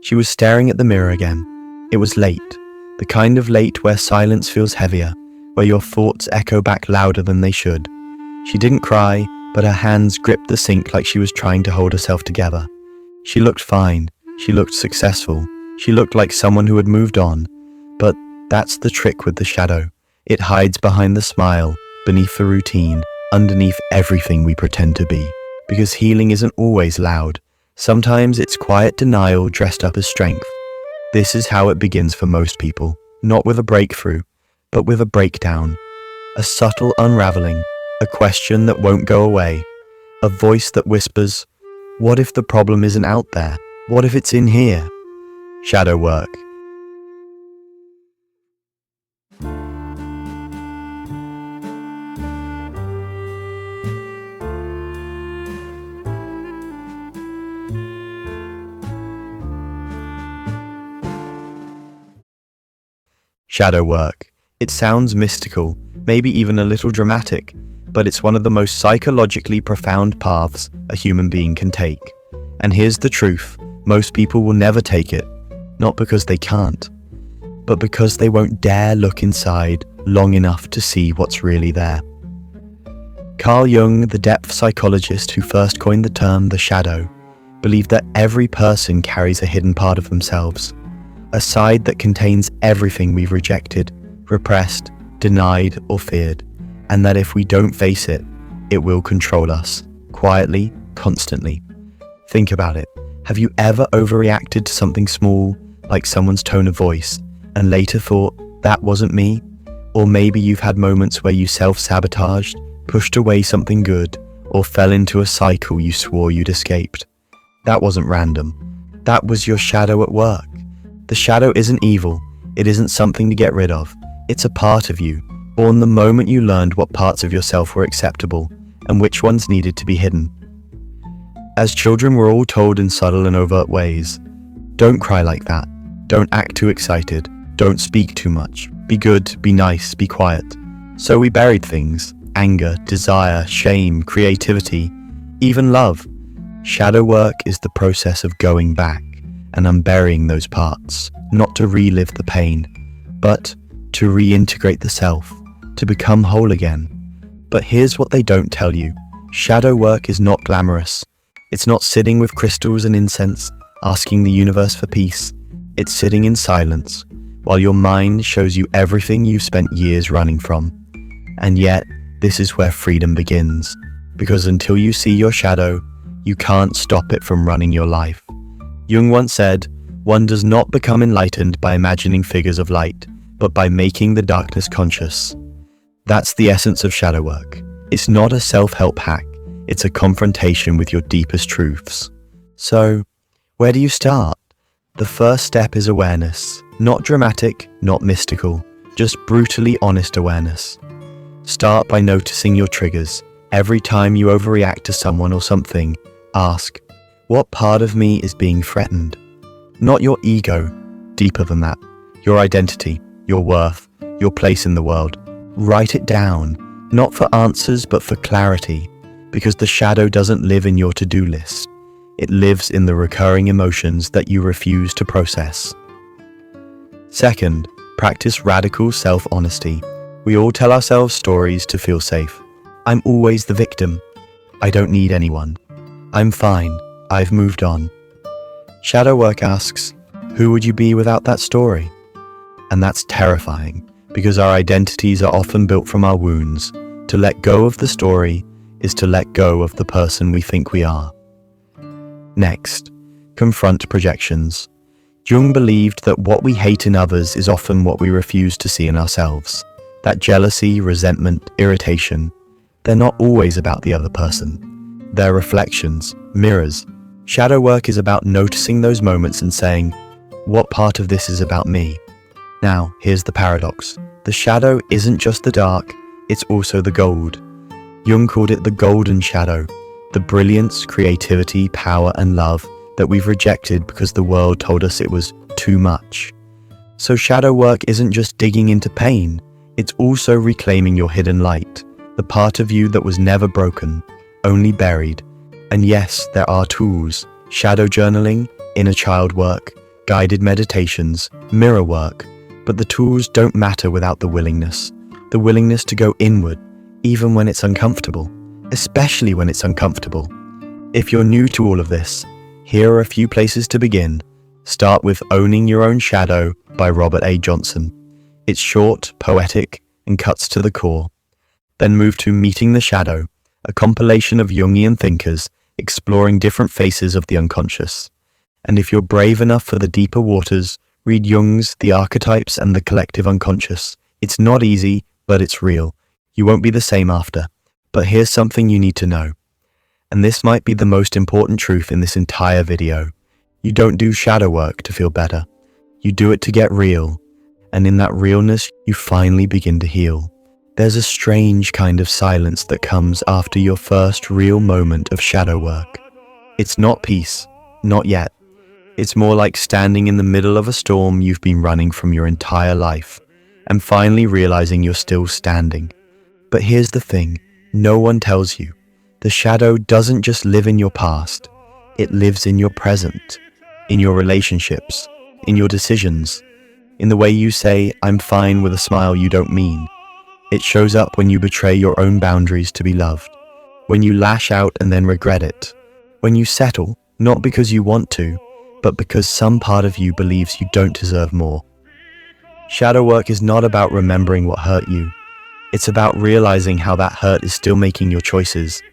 She was staring at the mirror again. It was late, the kind of late where silence feels heavier, where your thoughts echo back louder than they should. She didn't cry, but her hands gripped the sink like she was trying to hold herself together. She looked fine. She looked successful. She looked like someone who had moved on. But that's the trick with the shadow. It hides behind the smile, beneath the routine, underneath everything we pretend to be. Because healing isn't always loud. Sometimes it's quiet denial dressed up as strength. This is how it begins for most people. Not with a breakthrough, but with a breakdown. A subtle unraveling. A question that won't go away. A voice that whispers, what if the problem isn't out there? What if it's in here? Shadow work. Shadow work. It sounds mystical, maybe even a little dramatic, but it's one of the most psychologically profound paths a human being can take. And here's the truth, most people will never take it, not because they can't, but because they won't dare look inside long enough to see what's really there. Carl Jung, the depth psychologist who first coined the term the shadow, believed that every person carries a hidden part of themselves, a side that contains everything we've rejected, repressed, denied, or feared, and that if we don't face it, it will control us, quietly, constantly. Think about it. Have you ever overreacted to something small, like someone's tone of voice, and later thought, that wasn't me? Or maybe you've had moments where you self-sabotaged, pushed away something good, or fell into a cycle you swore you'd escaped. That wasn't random. That was your shadow at work. The shadow isn't evil. It isn't something to get rid of. It's a part of you, born the moment you learned what parts of yourself were acceptable and which ones needed to be hidden. As children, we're all told in subtle and overt ways, don't cry like that, don't act too excited, don't speak too much, be good, be nice, be quiet. So we buried things, anger, desire, shame, creativity, even love. Shadow work is the process of going back and unburying those parts, not to relive the pain, but to reintegrate the self, to become whole again. But here's what they don't tell you. Shadow work is not glamorous. It's not sitting with crystals and incense, asking the universe for peace. It's sitting in silence, while your mind shows you everything you've spent years running from. And yet, this is where freedom begins. Because until you see your shadow, you can't stop it from running your life. Jung once said, one does not become enlightened by imagining figures of light, but by making the darkness conscious. That's the essence of shadow work. It's not a self-help hack. It's a confrontation with your deepest truths. So, where do you start? The first step is awareness. Not dramatic, not mystical, just brutally honest awareness. Start by noticing your triggers. Every time you overreact to someone or something, ask, what part of me is being threatened? Not your ego, deeper than that. Your identity, your worth, your place in the world. Write it down, not for answers but for clarity, because the shadow doesn't live in your to-do list. It lives in the recurring emotions that you refuse to process. Second, practice radical self-honesty. We all tell ourselves stories to feel safe. I'm always the victim. I don't need anyone. I'm fine. I've moved on. Shadow work asks, who would you be without that story? And that's terrifying, because our identities are often built from our wounds. To let go of the story is to let go of the person we think we are. Next, confront projections. Jung believed that what we hate in others is often what we refuse to see in ourselves. That jealousy, resentment, irritation, they're not always about the other person. They're reflections, mirrors. Shadow work is about noticing those moments and saying, what part of this is about me? Now, here's the paradox. The shadow isn't just the dark, it's also the gold. Jung called it the golden shadow, the brilliance, creativity, power, and love that we've rejected because the world told us it was too much. So shadow work isn't just digging into pain, it's also reclaiming your hidden light, the part of you that was never broken, only buried. And yes, there are tools, shadow journaling, inner child work, guided meditations, mirror work, but the tools don't matter without the willingness to go inward, even when it's uncomfortable, especially when it's uncomfortable. If you're new to all of this, here are a few places to begin. Start with Owning Your Own Shadow by Robert A. Johnson. It's short, poetic, and cuts to the core. Then move to Meeting the Shadow, a compilation of Jungian thinkers exploring different faces of the unconscious. And if you're brave enough for the deeper waters, read Jung's The Archetypes and the Collective Unconscious. It's not easy, but it's real. You won't be the same after. But here's something you need to know. And this might be the most important truth in this entire video. You don't do shadow work to feel better. You do it to get real. And in that realness, you finally begin to heal. There's a strange kind of silence that comes after your first real moment of shadow work. It's not peace, not yet. It's more like standing in the middle of a storm you've been running from your entire life, and finally realizing you're still standing. But here's the thing, no one tells you. The shadow doesn't just live in your past, it lives in your present, in your relationships, in your decisions, in the way you say, "I'm fine" with a smile you don't mean. It shows up when you betray your own boundaries to be loved, when you lash out and then regret it, when you settle, not because you want to, but because some part of you believes you don't deserve more. Shadow work is not about remembering what hurt you. It's about realizing how that hurt is still making your choices.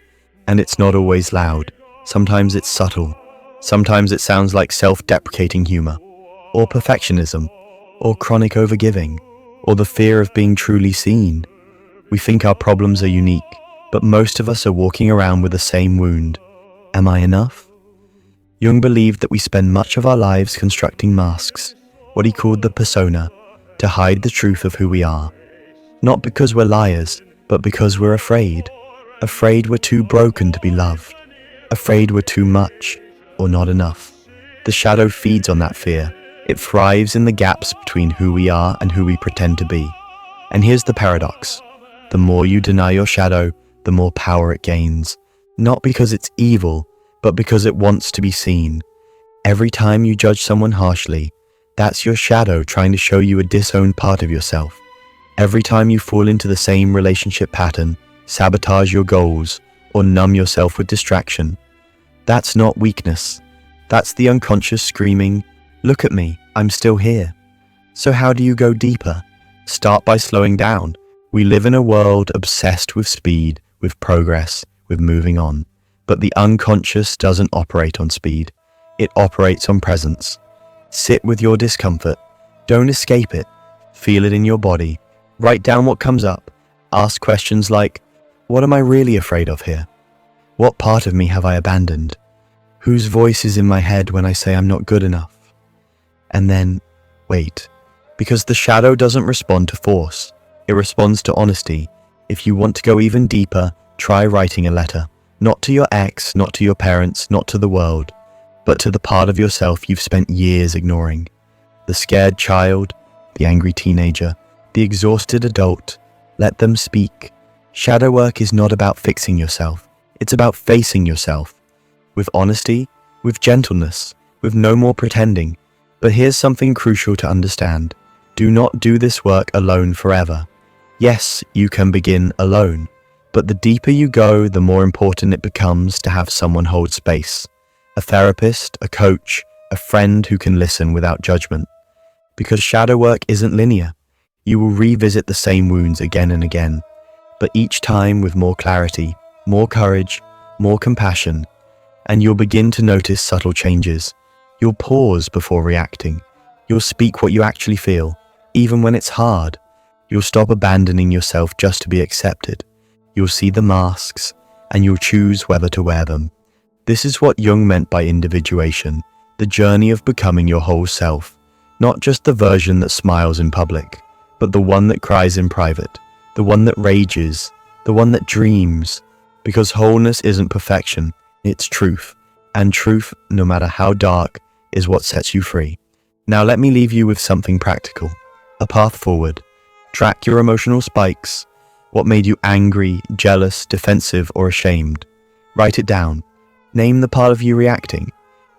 And it's not always loud. Sometimes it's subtle. Sometimes it sounds like self-deprecating humor, or perfectionism, or chronic overgiving, or the fear of being truly seen. We think our problems are unique, but most of us are walking around with the same wound. Am I enough? Jung believed that we spend much of our lives constructing masks, what he called the persona, to hide the truth of who we are. Not because we're liars, but because we're afraid. Afraid we're too broken to be loved. Afraid we're too much, or not enough. The shadow feeds on that fear. It thrives in the gaps between who we are and who we pretend to be. And here's the paradox. The more you deny your shadow, the more power it gains. Not because it's evil, but because it wants to be seen. Every time you judge someone harshly, that's your shadow trying to show you a disowned part of yourself. Every time you fall into the same relationship pattern, sabotage your goals, or numb yourself with distraction, that's not weakness. That's the unconscious screaming, "Look at me, I'm still here." So how do you go deeper? Start by slowing down. We live in a world obsessed with speed, with progress, with moving on. But the unconscious doesn't operate on speed. It operates on presence. Sit with your discomfort. Don't escape it. Feel it in your body. Write down what comes up. Ask questions like, what am I really afraid of here? What part of me have I abandoned? Whose voice is in my head when I say I'm not good enough? And then, wait. Because the shadow doesn't respond to force. It responds to honesty. If you want to go even deeper, try writing a letter. Not to your ex, not to your parents, not to the world, but to the part of yourself you've spent years ignoring. The scared child, the angry teenager, the exhausted adult. Let them speak. Shadow work is not about fixing yourself. It's about facing yourself. With honesty, with gentleness, with no more pretending. But here's something crucial to understand. Do not do this work alone forever. Yes, you can begin alone. But the deeper you go, the more important it becomes to have someone hold space. A therapist, a coach, a friend who can listen without judgment. Because shadow work isn't linear. You will revisit the same wounds again and again, but each time with more clarity, more courage, more compassion, and you'll begin to notice subtle changes. You'll pause before reacting. You'll speak what you actually feel, even when it's hard. You'll stop abandoning yourself just to be accepted. You'll see the masks, and you'll choose whether to wear them. This is what Jung meant by individuation, the journey of becoming your whole self, not just the version that smiles in public, but the one that cries in private, the one that rages, the one that dreams, because wholeness isn't perfection, it's truth, and truth, no matter how dark, is what sets you free. Now let me leave you with something practical, a path forward. Track your emotional spikes. What made you angry, jealous, defensive, or ashamed? Write it down. Name the part of you reacting.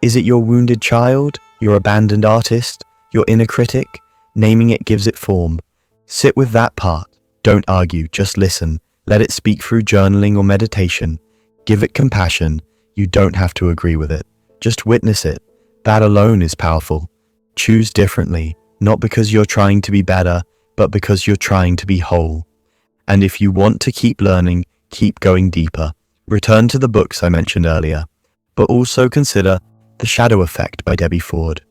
Is it your wounded child, your abandoned artist, your inner critic. Naming it gives it form. Sit with that part. Don't argue, just listen. Let it speak through journaling or meditation. Give it compassion. You don't have to agree with it. Just witness it. That alone is powerful. Choose differently, not because you're trying to be better, but because you're trying to be whole. And if you want to keep learning, keep going deeper. Return to the books I mentioned earlier, but also consider The Shadow Effect by Debbie Ford,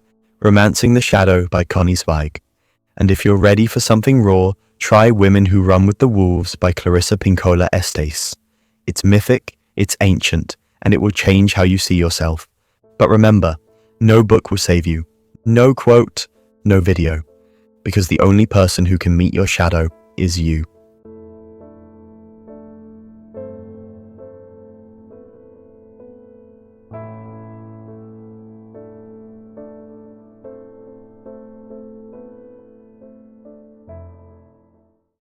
Romancing the Shadow by Connie Zweig. And if you're ready for something raw, try Women Who Run with the Wolves by Clarissa Pinkola Estes. It's mythic, it's ancient, and it will change how you see yourself. But remember, no book will save you. No quote, no video. Because the only person who can meet your shadow is you.